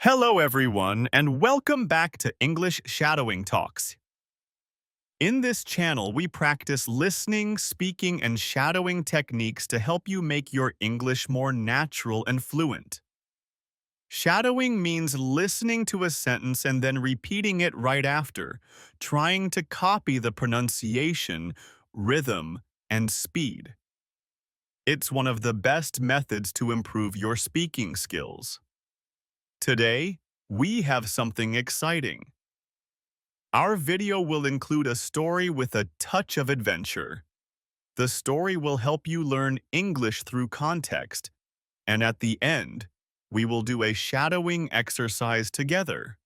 Hello, everyone, and welcome back to English Shadowing Talks. In this channel, we practice listening, speaking, and shadowing techniques to help you make your English more natural and fluent. Shadowing means listening to a sentence and then repeating it right after, trying to copy the pronunciation, rhythm, and speed. It's one of the best methods to improve your speaking skills. Today, we have something exciting. Our video will include a story with a touch of adventure. The story will help you learn English through context, and at the end, we will do a shadowing exercise together.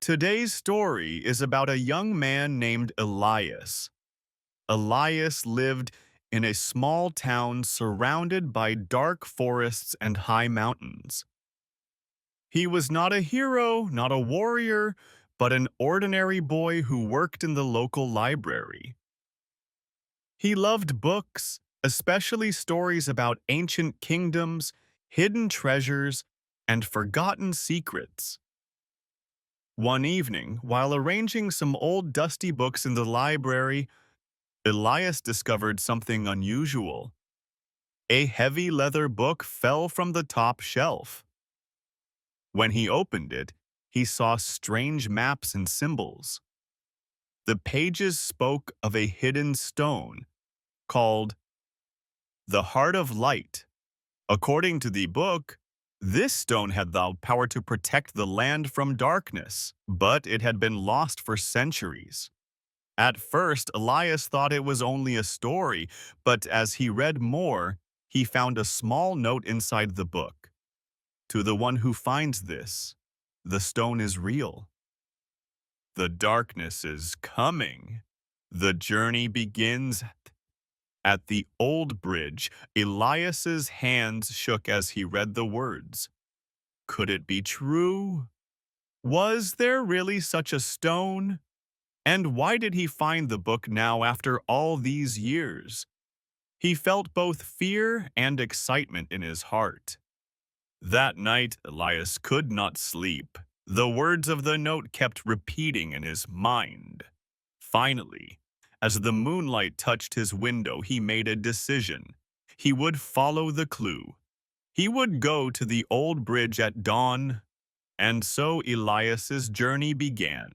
Today's story is about a young man named Elias. Elias lived in a small town surrounded by dark forests and high mountains. He was not a hero, not a warrior, but an ordinary boy who worked in the local library. He loved books, especially stories about ancient kingdoms, hidden treasures, and forgotten secrets. One evening, while arranging some old dusty books in the library, Elias discovered something unusual. A heavy leather book fell from the top shelf. When he opened it, he saw strange maps and symbols. The pages spoke of a hidden stone called the Heart of Light. According to the book, this stone had the power to protect the land from darkness, but it had been lost for centuries. At first, Elias thought it was only a story, but as he read more, he found a small note inside the book. To the one who finds this, the stone is real. The darkness is coming. The journey begins at the old bridge. Elias's hands shook as he read the words. Could it be true? Was there really such a stone? And why did he find the book now after all these years? He felt both fear and excitement in his heart. That night, Elias could not sleep. The words of the note kept repeating in his mind. Finally, as the moonlight touched his window, he made a decision. He would follow the clue. He would go to the old bridge at dawn, and so Elias's journey began.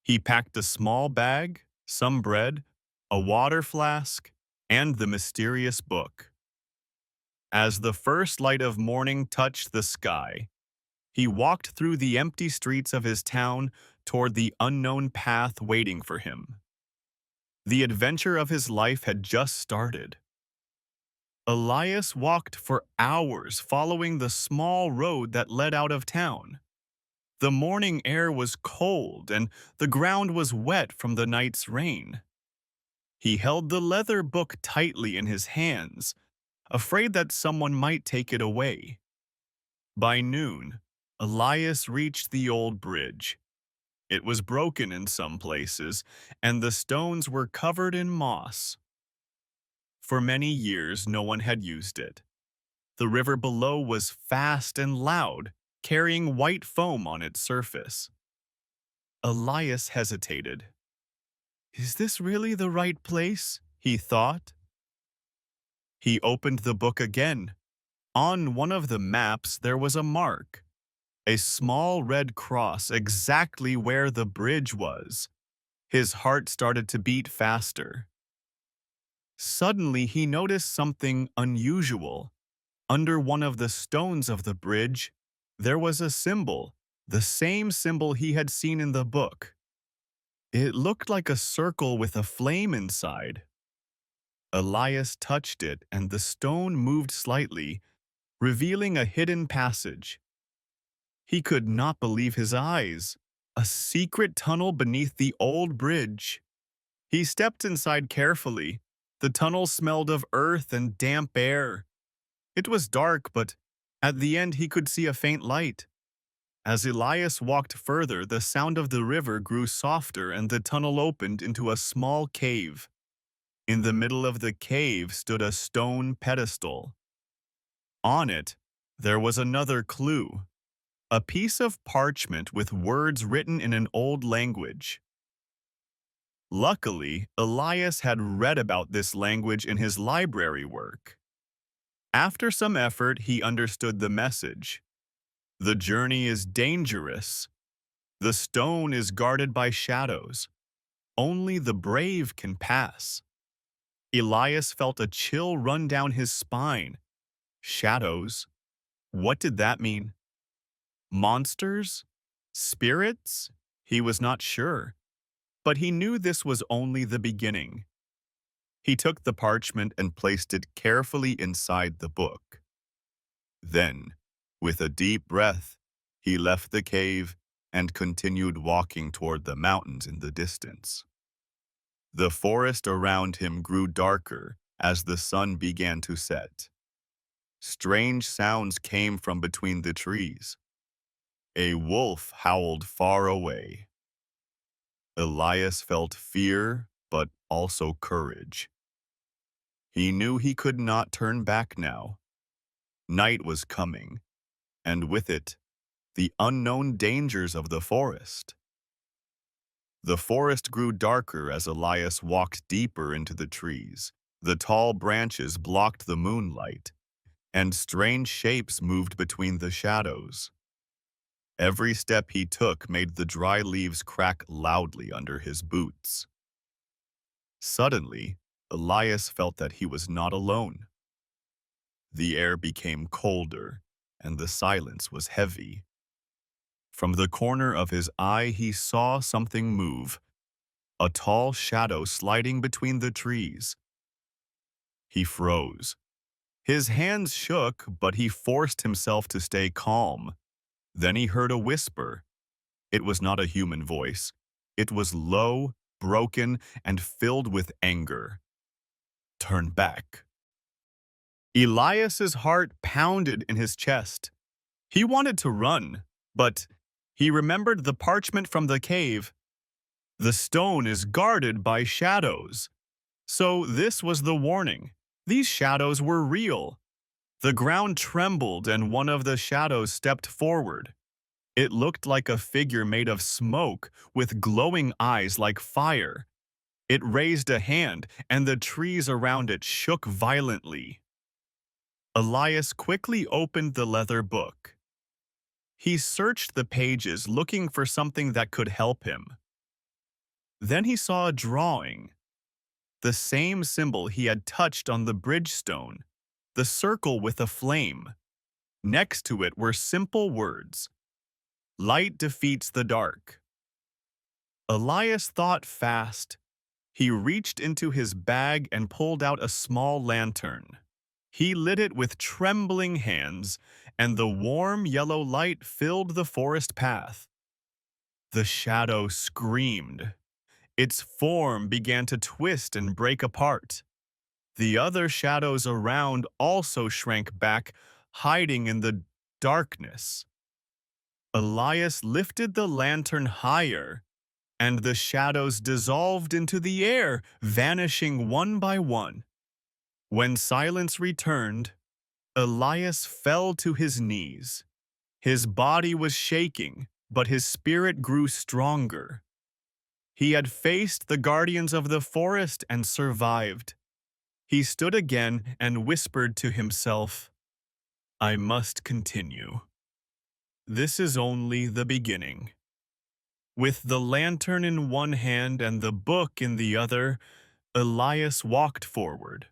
He packed a small bag, some bread, a water flask, and the mysterious book. As the first light of morning touched the sky, he walked through the empty streets of his town toward the unknown path waiting for him. The adventure of his life had just started. Elias walked for hours following the small road that led out of town. The morning air was cold and the ground was wet from the night's rain. He held the leather book tightly in his hands, afraid that someone might take it away. By noon, Elias reached the old bridge. It was broken in some places, and the stones were covered in moss. For many years, no one had used it. The river below was fast and loud, carrying white foam on its surface. Elias hesitated. Is this really the right place? He thought. He opened the book again. On one of the maps, there was a mark, a small red cross exactly where the bridge was. His heart started to beat faster. Suddenly, he noticed something unusual. Under one of the stones of the bridge, there was a symbol, the same symbol he had seen in the book. It looked like a circle with a flame inside. Elias touched it, and the stone moved slightly, revealing a hidden passage. He could not believe his eyes. A secret tunnel beneath the old bridge. He stepped inside carefully. The tunnel smelled of earth and damp air. It was dark, but at the end he could see a faint light. As Elias walked further, the sound of the river grew softer and the tunnel opened into a small cave. In the middle of the cave stood a stone pedestal. On it, there was another clue. A piece of parchment with words written in an old language. Luckily, Elias had read about this language in his library work. After some effort, he understood the message. The journey is dangerous. The stone is guarded by shadows. Only the brave can pass. Elias felt a chill run down his spine. Shadows? What did that mean? Monsters? Spirits? He was not sure, but he knew this was only the beginning. He took the parchment and placed it carefully inside the book. Then, with a deep breath, he left the cave and continued walking toward the mountains in the distance. The forest around him grew darker as the sun began to set. Strange sounds came from between the trees. A wolf howled far away. Elias felt fear, but also courage. He knew he could not turn back now. Night was coming, and with it, the unknown dangers of the forest. The forest grew darker as Elias walked deeper into the trees. The tall branches blocked the moonlight, and strange shapes moved between the shadows. Every step he took made the dry leaves crack loudly under his boots. Suddenly, Elias felt that he was not alone. The air became colder, and the silence was heavy. From the corner of his eye, he saw something move, a tall shadow sliding between the trees. He froze. His hands shook, but he forced himself to stay calm. Then he heard a whisper. It was not a human voice. It was low, broken, and filled with anger. Turn back. Elias's heart pounded in his chest. He wanted to run, but he remembered the parchment from the cave. The stone is guarded by shadows. So this was the warning. These shadows were real. The ground trembled and one of the shadows stepped forward. It looked like a figure made of smoke with glowing eyes like fire. It raised a hand and the trees around it shook violently. Elias quickly opened the leather book. He searched the pages looking for something that could help him. Then he saw a drawing. The same symbol he had touched on the bridgestone, the circle with a flame. Next to it were simple words. Light defeats the dark. Elias thought fast. He reached into his bag and pulled out a small lantern. He lit it with trembling hands, and the warm yellow light filled the forest path. The shadow screamed. Its form began to twist and break apart. The other shadows around also shrank back, hiding in the darkness. Elias lifted the lantern higher, and the shadows dissolved into the air, vanishing one by one. When silence returned, Elias fell to his knees. His body was shaking, but his spirit grew stronger. He had faced the guardians of the forest and survived. He stood again and whispered to himself, I must continue. This is only the beginning. With the lantern in one hand and the book in the other, Elias walked forward.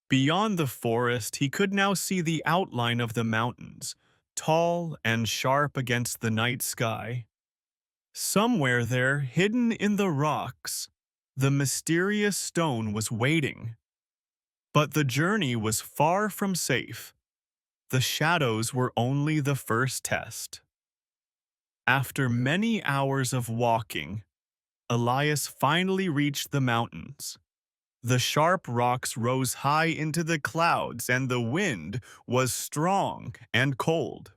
Beyond the forest, he could now see the outline of the mountains, tall and sharp against the night sky. Somewhere there, hidden in the rocks, the mysterious stone was waiting. But the journey was far from safe. The shadows were only the first test. After many hours of walking, Elias finally reached the mountains. The sharp rocks rose high into the clouds and the wind was strong and cold.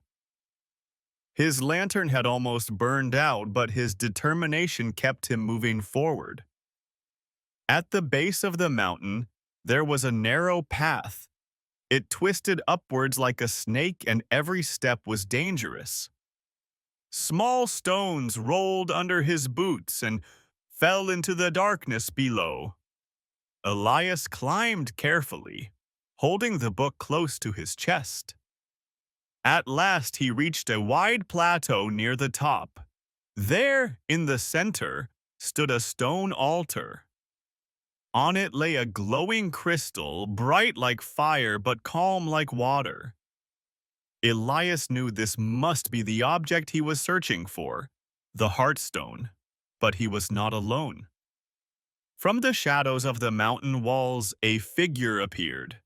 His lantern had almost burned out, but his determination kept him moving forward. At the base of the mountain, there was a narrow path. It twisted upwards like a snake and every step was dangerous. Small stones rolled under his boots and fell into the darkness below. Elias climbed carefully, holding the book close to his chest. At last he reached a wide plateau near the top. There, in the center, stood a stone altar. On it lay a glowing crystal, bright like fire but calm like water. Elias knew this must be the object he was searching for, the Heartstone, but he was not alone. From the shadows of the mountain walls, a figure appeared.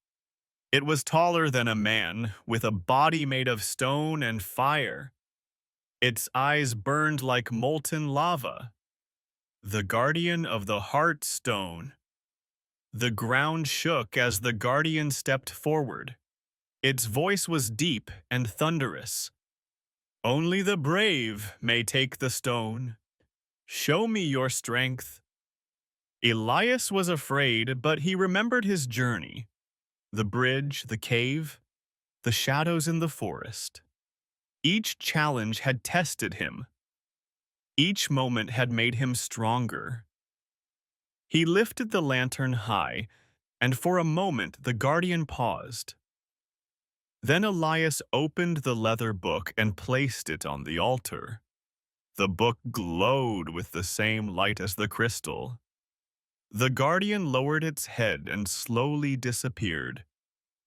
It was taller than a man, with a body made of stone and fire. Its eyes burned like molten lava. The guardian of the Heartstone. The ground shook as the guardian stepped forward. Its voice was deep and thunderous. "Only the brave may take the stone. Show me your strength." Elias was afraid, but he remembered his journey. The bridge, the cave, the shadows in the forest. Each challenge had tested him. Each moment had made him stronger. He lifted the lantern high, and for a moment the guardian paused. Then Elias opened the leather book and placed it on the altar. The book glowed with the same light as the crystal. The guardian lowered its head and slowly disappeared,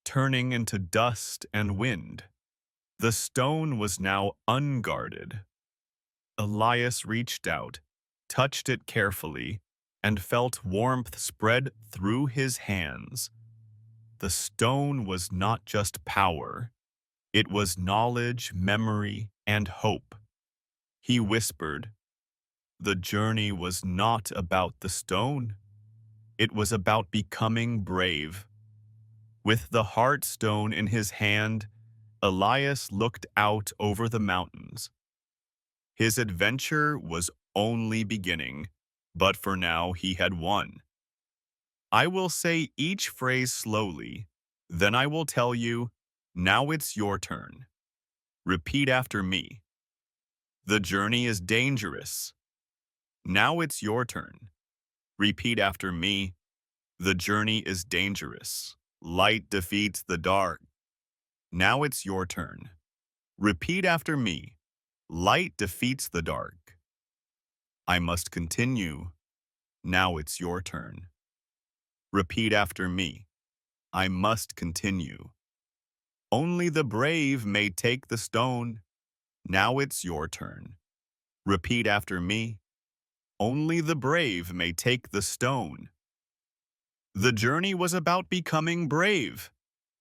turning into dust and wind. The stone was now unguarded. Elias reached out, touched it carefully, and felt warmth spread through his hands. The stone was not just power. It was knowledge, memory, and hope. He whispered, "The journey was not about the stone. It was about becoming brave." With the Heartstone in his hand, Elias looked out over the mountains. His adventure was only beginning, but for now he had won. I will say each phrase slowly, then I will tell you, "Now it's your turn." Repeat after me. The journey is dangerous. Now it's your turn. Repeat after me. The journey is dangerous. Light defeats the dark. Now it's your turn. Repeat after me. Light defeats the dark. I must continue. Now it's your turn. Repeat after me. I must continue. Only the brave may take the stone. Now it's your turn. Repeat after me. Only the brave may take the stone. The journey was about becoming brave.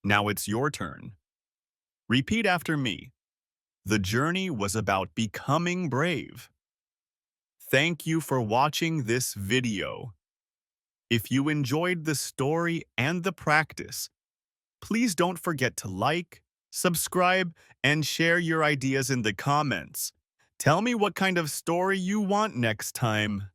Now it's your turn. Repeat after me. The journey was about becoming brave. Thank you for watching this video. If you enjoyed the story and the practice, please don't forget to like, subscribe, and share your ideas in the comments. Tell me what kind of story you want next time.